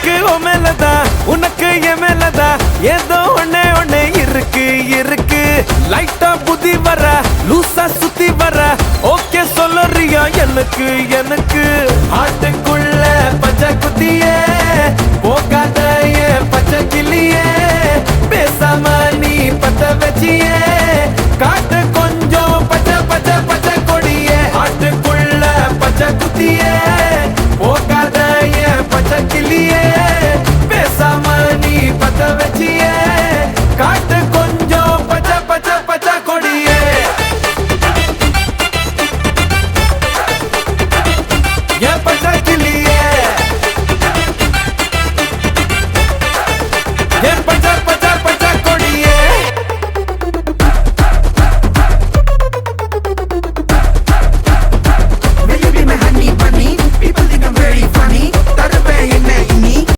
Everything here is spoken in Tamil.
எனக்கு உன் மேலதான் உனக்கு என் மேலதான் ஏதோ ஒண்ணே ஒண்ணே இருக்கு இருக்கு லைட்டா புத்தி வர லூசா சுத்தி வர ஓகே சொல்லுறியா எனக்கு எனக்கு ஆட்டுக்குள்ள பச்சை குத்தியே